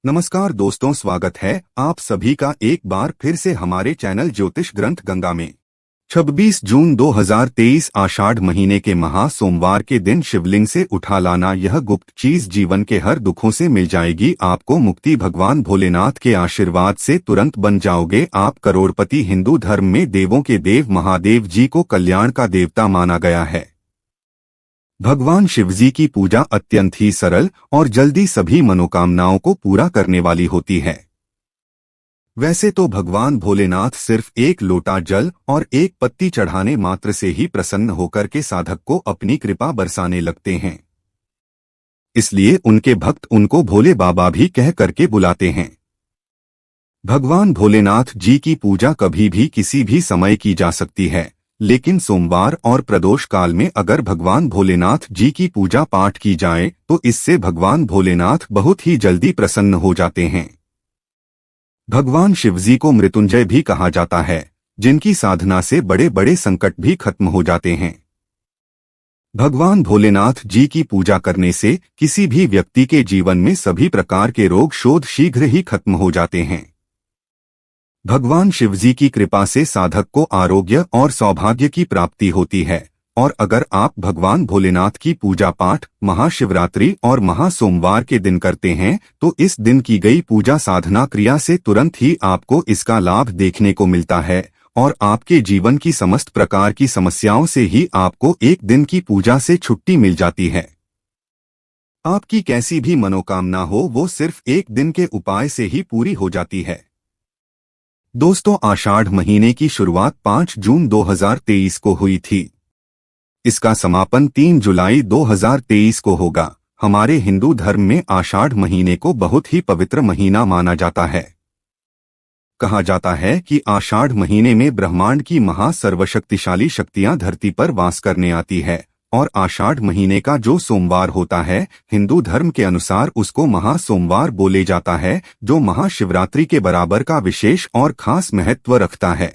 नमस्कार दोस्तों, स्वागत है आप सभी का एक बार फिर से हमारे चैनल ज्योतिष ग्रंथ गंगा में। 26 जून 2023 आषाढ़ महीने के महा सोमवार के दिन शिवलिंग से उठा लाना यह गुप्त चीज जीवन के हर दुखों से मिल जाएगी। आपको मुक्ति भगवान भोलेनाथ के आशीर्वाद से तुरंत बन जाओगे आप करोड़पति। हिंदू धर्म में देवों के देव महादेव जी को कल्याण का देवता माना गया है। भगवान शिवजी की पूजा अत्यंत ही सरल और जल्दी सभी मनोकामनाओं को पूरा करने वाली होती है। वैसे तो भगवान भोलेनाथ सिर्फ एक लोटा जल और एक पत्ती चढ़ाने मात्र से ही प्रसन्न होकर के साधक को अपनी कृपा बरसाने लगते हैं। इसलिए उनके भक्त उनको भोले बाबा भी कह करके बुलाते हैं। भगवान भोलेनाथ जी की पूजा कभी भी किसी भी समय की जा सकती है, लेकिन सोमवार और प्रदोष काल में अगर भगवान भोलेनाथ जी की पूजा पाठ की जाए तो इससे भगवान भोलेनाथ बहुत ही जल्दी प्रसन्न हो जाते हैं। भगवान शिवजी को मृत्युंजय भी कहा जाता है, जिनकी साधना से बड़े बड़े संकट भी खत्म हो जाते हैं। भगवान भोलेनाथ जी की पूजा करने से किसी भी व्यक्ति के जीवन में सभी प्रकार के रोग शोध शीघ्र ही खत्म हो जाते हैं। भगवान शिवजी की कृपा से साधक को आरोग्य और सौभाग्य की प्राप्ति होती है। और अगर आप भगवान भोलेनाथ की पूजा पाठ महाशिवरात्रि और महासोमवार के दिन करते हैं तो इस दिन की गई पूजा साधना क्रिया से तुरंत ही आपको इसका लाभ देखने को मिलता है और आपके जीवन की समस्त प्रकार की समस्याओं से ही आपको एक दिन की पूजा से छुट्टी मिल जाती है। आपकी कैसी भी मनोकामना हो वो सिर्फ एक दिन के उपाय से ही पूरी हो जाती है। दोस्तों, आषाढ़ महीने की शुरुआत 5 जून 2023 को हुई थी। इसका समापन 3 जुलाई 2023 को होगा। हमारे हिंदू धर्म में आषाढ़ महीने को बहुत ही पवित्र महीना माना जाता है। कहा जाता है कि आषाढ़ महीने में ब्रह्मांड की महा सर्वशक्तिशाली शक्तियां धरती पर वास करने आती है और आषाढ़ महीने का जो सोमवार होता है हिंदू धर्म के अनुसार उसको महासोमवार बोले जाता है, जो महाशिवरात्रि के बराबर का विशेष और खास महत्व रखता है।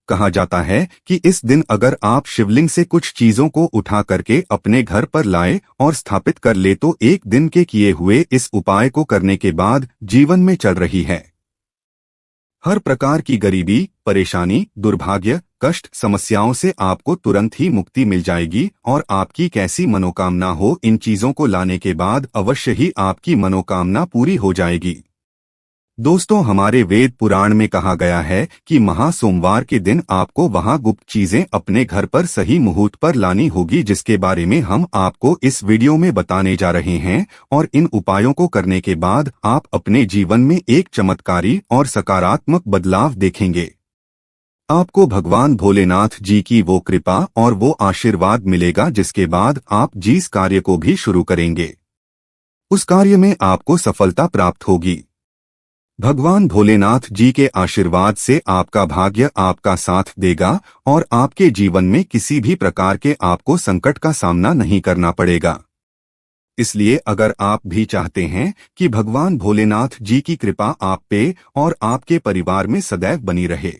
कहा जाता है कि इस दिन अगर आप शिवलिंग से कुछ चीजों को उठा करके अपने घर पर लाए और स्थापित कर ले तो एक दिन के किए हुए इस उपाय को करने के बाद जीवन में चल रही है हर प्रकार की गरीबी, परेशानी, दुर्भाग्य, कष्ट, समस्याओं से आपको तुरंत ही मुक्ति मिल जाएगी और आपकी कैसी मनोकामना हो इन चीजों को लाने के बाद अवश्य ही आपकी मनोकामना पूरी हो जाएगी। दोस्तों, हमारे वेद पुराण में कहा गया है कि महासोमवार के दिन आपको वहां गुप्त चीजें अपने घर पर सही मुहूर्त पर लानी होगी, जिसके बारे में हम आपको इस वीडियो में बताने जा रहे हैं। और इन उपायों को करने के बाद आप अपने जीवन में एक चमत्कारी और सकारात्मक बदलाव देखेंगे। आपको भगवान भोलेनाथ जी की वो कृपा और वो आशीर्वाद मिलेगा जिसके बाद आप जिस कार्य को भी शुरू करेंगे उस कार्य में आपको सफलता प्राप्त होगी। भगवान भोलेनाथ जी के आशीर्वाद से आपका भाग्य आपका साथ देगा और आपके जीवन में किसी भी प्रकार के आपको संकट का सामना नहीं करना पड़ेगा। इसलिए अगर आप भी चाहते हैं कि भगवान भोलेनाथ जी की कृपा आप पे और आपके परिवार में सदैव बनी रहे,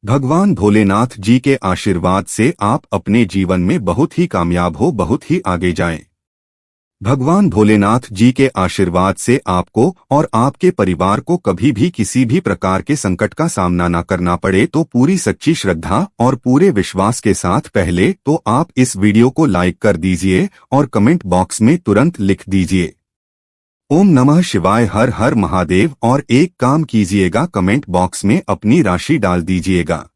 भगवान भोलेनाथ जी के आशीर्वाद से आप अपने जीवन में बहुत ही कामयाब हो, बहुत ही आगे जाएं। भगवान भोलेनाथ जी के आशीर्वाद से आपको और आपके परिवार को कभी भी किसी भी प्रकार के संकट का सामना न करना पड़े तो पूरी सच्ची श्रद्धा और पूरे विश्वास के साथ पहले तो आप इस वीडियो को लाइक कर दीजिए और कमेंट बॉक्स में तुरंत लिख दीजिए ओम नमः शिवाय, हर हर महादेव, और एक काम कीजिएगा, कमेंट बॉक्स में अपनी राशि डाल दीजिएगा।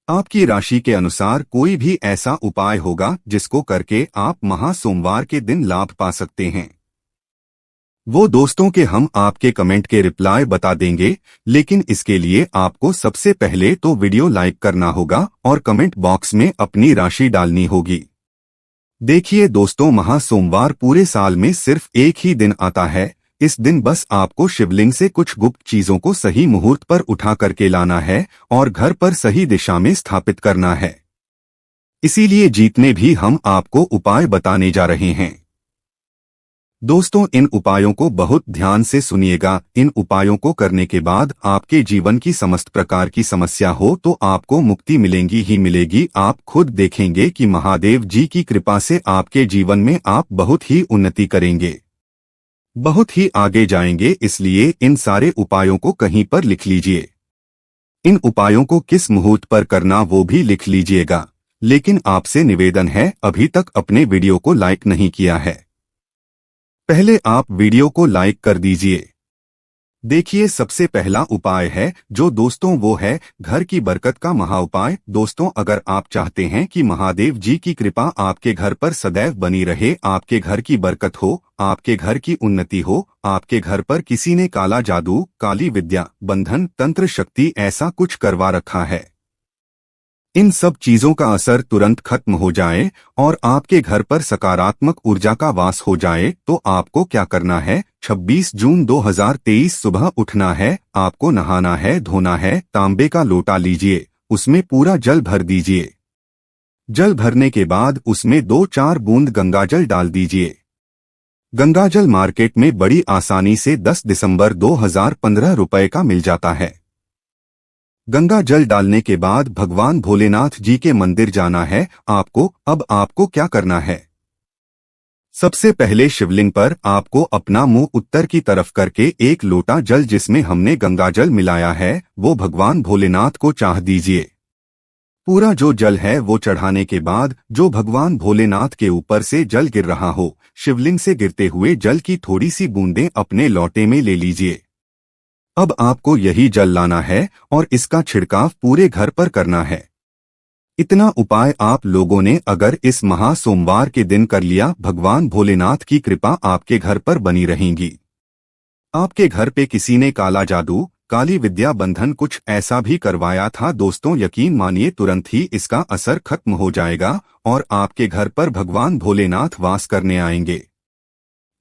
आपकी राशि के अनुसार कोई भी ऐसा उपाय होगा जिसको करके आप महासोमवार के दिन लाभ पा सकते हैं। वो दोस्तों के हम आपके कमेंट के रिप्लाई बता देंगे, लेकिन इसके लिए आपको सबसे पहले तो वीडियो लाइक करना होगा और कमेंट बॉक्स में अपनी राशि डालनी होगी। देखिए दोस्तों, महासोमवार पूरे साल में सिर्फ एक ही दिन आता है। इस दिन बस आपको शिवलिंग से कुछ गुप्त चीजों को सही मुहूर्त पर उठा करके लाना है और घर पर सही दिशा में स्थापित करना है। इसीलिए जितने भी हम आपको उपाय बताने जा रहे हैं दोस्तों, इन उपायों को बहुत ध्यान से सुनिएगा। इन उपायों को करने के बाद आपके जीवन की समस्त प्रकार की समस्या हो तो आपको मुक्ति मिलेगी ही मिलेगी। आप खुद देखेंगे कि महादेव जी की कृपा से आपके जीवन में आप बहुत ही उन्नति करेंगे। बहुत ही आगे जाएंगे, इसलिए इन सारे उपायों को कहीं पर लिख लीजिए। इन उपायों को किस मुहूर्त पर करना वो भी लिख लीजिएगा। लेकिन आपसे निवेदन है, अभी तक अपने वीडियो को लाइक नहीं किया है, पहले आप वीडियो को लाइक कर दीजिए। देखिए, सबसे पहला उपाय है जो दोस्तों वो है घर की बरकत का महा उपाय। दोस्तों, अगर आप चाहते हैं कि महादेव जी की कृपा आपके घर पर सदैव बनी रहे, आपके घर की बरकत हो, आपके घर की उन्नति हो, आपके घर पर किसी ने काला जादू, काली विद्या, बंधन, तंत्र शक्ति ऐसा कुछ करवा रखा है, इन सब चीजों का असर तुरंत खत्म हो जाए और आपके घर पर सकारात्मक ऊर्जा का वास हो जाए, तो आपको क्या करना है? 26 जून 2023 सुबह उठना है, आपको नहाना है, धोना है, तांबे का लोटा लीजिए, उसमें पूरा जल भर दीजिए। जल भरने के बाद उसमें 2-4 बूंद गंगाजल डाल दीजिए। गंगाजल मार्केट में बड़ी आसानी से 10 दिसंबर 2015 रुपए का मिल जाता है। गंगा जल डालने के बाद भगवान भोलेनाथ जी के मंदिर जाना है आपको। अब आपको क्या करना है? सबसे पहले शिवलिंग पर आपको अपना मुंह उत्तर की तरफ करके एक लोटा जल जिसमें हमने गंगाजल मिलाया है वो भगवान भोलेनाथ को चाह दीजिए। पूरा जो जल है वो चढ़ाने के बाद जो भगवान भोलेनाथ के ऊपर से जल गिर रहा हो, शिवलिंग से गिरते हुए जल की थोड़ी सी बूंदें अपने लोटे में ले लीजिए। अब आपको यही जल लाना है और इसका छिड़काव पूरे घर पर करना है। इतना उपाय आप लोगों ने अगर इस महा सोमवार के दिन कर लिया, भगवान भोलेनाथ की कृपा आपके घर पर बनी रहेगी। आपके घर पे किसी ने काला जादू, काली विद्या, बंधन कुछ ऐसा भी करवाया था दोस्तों, यकीन मानिए तुरंत ही इसका असर खत्म हो जाएगा और आपके घर पर भगवान भोलेनाथ वास करने आएंगे।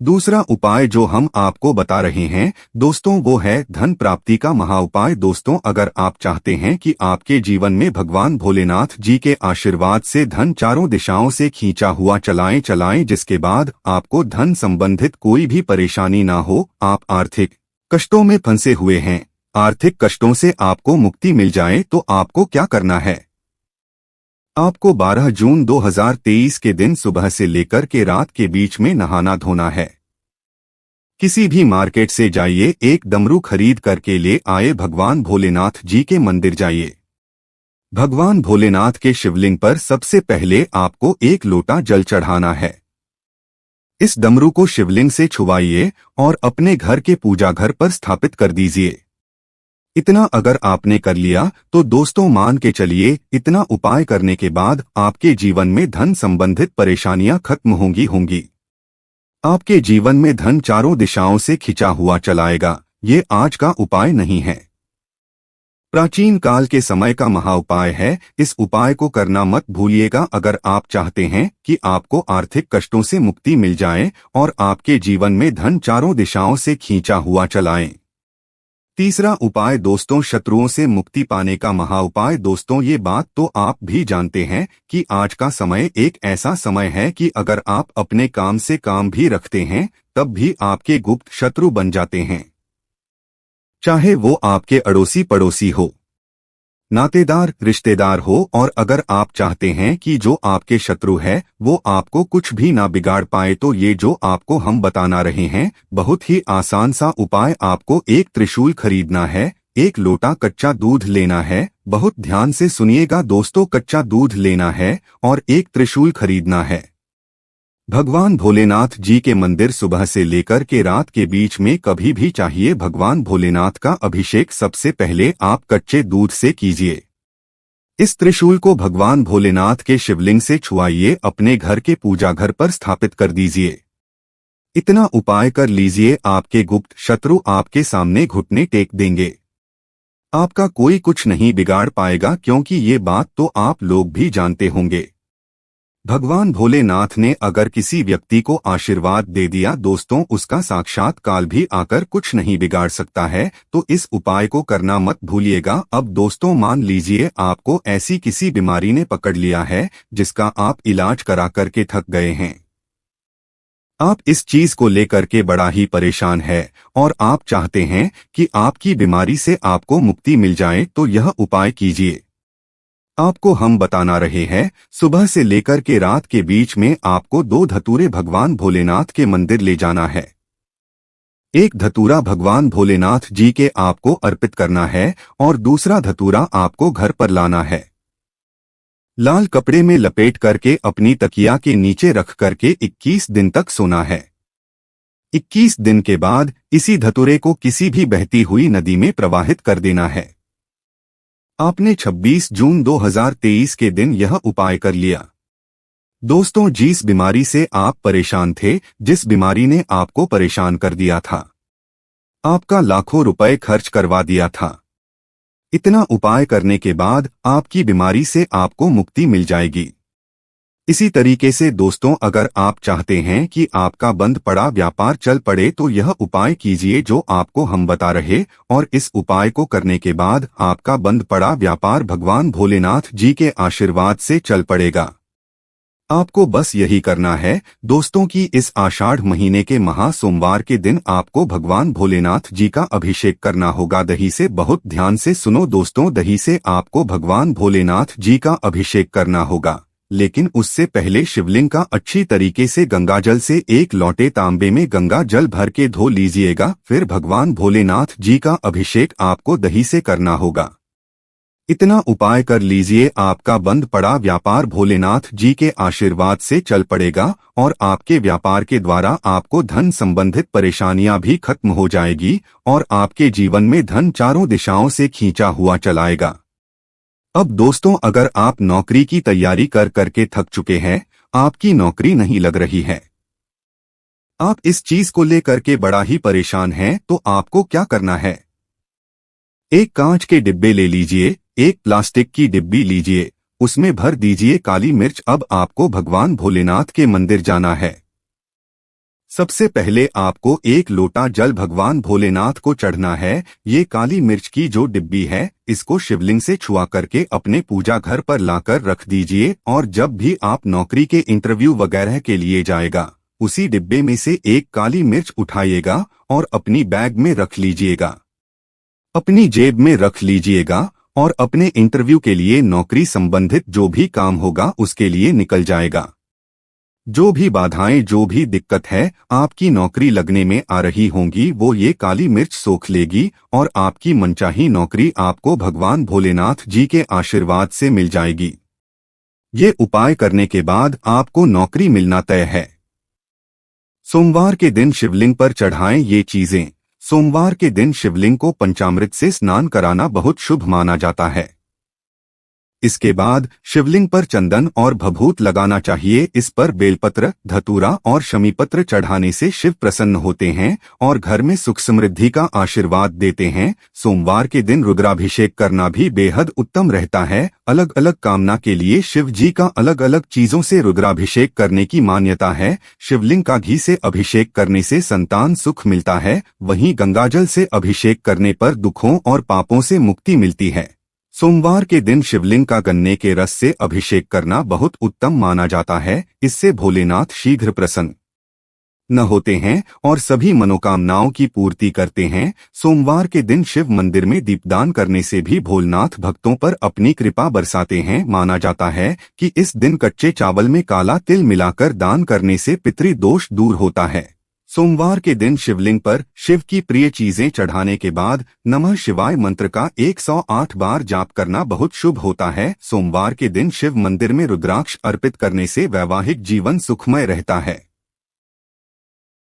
दूसरा उपाय जो हम आपको बता रहे हैं दोस्तों वो है धन प्राप्ति का महा उपाय। दोस्तों, अगर आप चाहते हैं कि आपके जीवन में भगवान भोलेनाथ जी के आशीर्वाद से धन चारों दिशाओं से खींचा हुआ चलाएं, जिसके बाद आपको धन संबंधित कोई भी परेशानी ना हो, आप आर्थिक कष्टों में फंसे हुए हैं, आर्थिक कष्टों से आपको मुक्ति मिल जाए, तो आपको क्या करना है? आपको 12 जून 2023 के दिन सुबह से लेकर के रात के बीच में नहाना धोना है। किसी भी मार्केट से जाइए, एक डमरू खरीद करके ले आए, भगवान भोलेनाथ जी के मंदिर जाइए। भगवान भोलेनाथ के शिवलिंग पर सबसे पहले आपको एक लोटा जल चढ़ाना है। इस डमरू को शिवलिंग से छुवाइए और अपने घर के पूजा घर पर स्थापित कर दीजिए। इतना अगर आपने कर लिया तो दोस्तों मान के चलिए, इतना उपाय करने के बाद आपके जीवन में धन संबंधित परेशानियां खत्म होंगी। आपके जीवन में धन चारों दिशाओं से खिंचा हुआ चलाएगा। ये आज का उपाय नहीं है, प्राचीन काल के समय का महा उपाय है। इस उपाय को करना मत भूलिएगा अगर आप चाहते हैं कि आपको आर्थिक कष्टों से मुक्ति मिल जाए और आपके जीवन में धन चारों दिशाओं से खींचा हुआ चलाएं। तीसरा उपाय दोस्तों, शत्रुओं से मुक्ति पाने का महा उपाय। दोस्तों, ये बात तो आप भी जानते हैं कि आज का समय एक ऐसा समय है कि अगर आप अपने काम से काम भी रखते हैं तब भी आपके गुप्त शत्रु बन जाते हैं, चाहे वो आपके अड़ोसी पड़ोसी हो, नातेदार रिश्तेदार हो। और अगर आप चाहते हैं कि जो आपके शत्रु है वो आपको कुछ भी ना बिगाड़ पाए, तो ये जो आपको हम बताना रहे हैं बहुत ही आसान सा उपाय। आपको एक त्रिशूल खरीदना है, एक लोटा कच्चा दूध लेना है, बहुत ध्यान से सुनिएगा दोस्तों, कच्चा दूध लेना है और एक त्रिशूल खरीदना है। भगवान भोलेनाथ जी के मंदिर सुबह से लेकर के रात के बीच में कभी भी चाहिए, भगवान भोलेनाथ का अभिषेक सबसे पहले आप कच्चे दूध से कीजिए। इस त्रिशूल को भगवान भोलेनाथ के शिवलिंग से छुआइए, अपने घर के पूजा घर पर स्थापित कर दीजिए। इतना उपाय कर लीजिए, आपके गुप्त शत्रु आपके सामने घुटने टेक देंगे, आपका कोई कुछ नहीं बिगाड़ पाएगा, क्योंकि ये बात तो आप लोग भी जानते होंगे। भगवान भोलेनाथ ने अगर किसी व्यक्ति को आशीर्वाद दे दिया दोस्तों, उसका साक्षात काल भी आकर कुछ नहीं बिगाड़ सकता है। तो इस उपाय को करना मत भूलिएगा। अब दोस्तों मान लीजिए आपको ऐसी किसी बीमारी ने पकड़ लिया है जिसका आप इलाज करा करके थक गए हैं, आप इस चीज को लेकर के बड़ा ही परेशान है और आप चाहते हैं कि आपकी बीमारी से आपको मुक्ति मिल जाए, तो यह उपाय कीजिए। आपको हम बताना रहे हैं, सुबह से लेकर के रात के बीच में आपको 2 धतूरे भगवान भोलेनाथ के मंदिर ले जाना है। एक धतूरा भगवान भोलेनाथ जी के आपको अर्पित करना है और दूसरा धतूरा आपको घर पर लाना है। लाल कपड़े में लपेट करके अपनी तकिया के नीचे रख करके 21 दिन तक सोना है। 21 दिन के बाद इसी धतूरे को किसी भी बहती हुई नदी में प्रवाहित कर देना है। आपने 26 जून 2023 के दिन यह उपाय कर लिया। दोस्तों, जिस बीमारी से आप परेशान थे, जिस बीमारी ने आपको परेशान कर दिया था, आपका लाखों रुपए खर्च करवा दिया था, इतना उपाय करने के बाद आपकी बीमारी से आपको मुक्ति मिल जाएगी। इसी तरीके से दोस्तों, अगर आप चाहते हैं कि आपका बंद पड़ा व्यापार चल पड़े तो यह उपाय कीजिए जो आपको हम बता रहे, और इस उपाय को करने के बाद आपका बंद पड़ा व्यापार भगवान भोलेनाथ जी के आशीर्वाद से चल पड़ेगा। आपको बस यही करना है दोस्तों कि इस आषाढ़ महीने के महा सोमवार के दिन आपको भगवान भोलेनाथ जी का अभिषेक करना होगा दही से। बहुत ध्यान से सुनो दोस्तों, दही से आपको भगवान भोलेनाथ जी का अभिषेक करना होगा, लेकिन उससे पहले शिवलिंग का अच्छी तरीके से गंगाजल से एक लोटे तांबे में गंगा जल भर के धो लीजिएगा। फिर भगवान भोलेनाथ जी का अभिषेक आपको दही से करना होगा। इतना उपाय कर लीजिए, आपका बंद पड़ा व्यापार भोलेनाथ जी के आशीर्वाद से चल पड़ेगा और आपके व्यापार के द्वारा आपको धन संबंधित परेशानियां भी खत्म हो जाएगी और आपके जीवन में धन चारों दिशाओं से खींचा हुआ चलाएगा। अब दोस्तों, अगर आप नौकरी की तैयारी कर करके थक चुके हैं, आपकी नौकरी नहीं लग रही है, आप इस चीज को लेकर के बड़ा ही परेशान हैं, तो आपको क्या करना है? एक कांच के डिब्बे ले लीजिए, एक प्लास्टिक की डिब्बी लीजिए, उसमें भर दीजिए काली मिर्च। अब आपको भगवान भोलेनाथ के मंदिर जाना है। सबसे पहले आपको एक लोटा जल भगवान भोलेनाथ को चढ़ना है। ये काली मिर्च की जो डिब्बी है, इसको शिवलिंग से छुआ करके अपने पूजा घर पर लाकर रख दीजिए, और जब भी आप नौकरी के इंटरव्यू वगैरह के लिए जाएगा, उसी डिब्बे में से एक काली मिर्च उठाइएगा और अपनी बैग में रख लीजिएगा, अपनी जेब में रख लीजिएगा, और अपने इंटरव्यू के लिए नौकरी संबंधित जो भी काम होगा उसके लिए निकल जाएगा। जो भी बाधाएं, जो भी दिक्कत है आपकी नौकरी लगने में आ रही होंगी, वो ये काली मिर्च सोख लेगी और आपकी मनचाही नौकरी आपको भगवान भोलेनाथ जी के आशीर्वाद से मिल जाएगी। ये उपाय करने के बाद आपको नौकरी मिलना तय है। सोमवार के दिन शिवलिंग पर चढ़ाएं ये चीजें। सोमवार के दिन शिवलिंग को पंचामृत से स्नान कराना बहुत शुभ माना जाता है। इसके बाद शिवलिंग पर चंदन और भभूत लगाना चाहिए। इस पर बेलपत्र, धतूरा और शमीपत्र चढ़ाने से शिव प्रसन्न होते हैं और घर में सुख समृद्धि का आशीर्वाद देते हैं। सोमवार के दिन रुद्राभिषेक करना भी बेहद उत्तम रहता है। अलग अलग कामना के लिए शिव जी का अलग अलग चीजों से रुद्राभिषेक करने की मान्यता है। शिवलिंग का घी से अभिषेक करने से संतान सुख मिलता है, वहीं गंगाजल से अभिषेक करने पर दुखों और पापों से मुक्ति मिलती है। सोमवार के दिन शिवलिंग का गन्ने के रस से अभिषेक करना बहुत उत्तम माना जाता है। इससे भोलेनाथ शीघ्र प्रसन्न न होते हैं और सभी मनोकामनाओं की पूर्ति करते हैं। सोमवार के दिन शिव मंदिर में दीपदान करने से भी भोलेनाथ भक्तों पर अपनी कृपा बरसाते हैं। माना जाता है कि इस दिन कच्चे चावल में काला तिल मिलाकर दान करने से पितृदोष दूर होता है। सोमवार के दिन शिवलिंग पर शिव की प्रिय चीजें चढ़ाने के बाद नमः शिवाय मंत्र का 108 बार जाप करना बहुत शुभ होता है। सोमवार के दिन शिव मंदिर में रुद्राक्ष अर्पित करने से वैवाहिक जीवन सुखमय रहता है।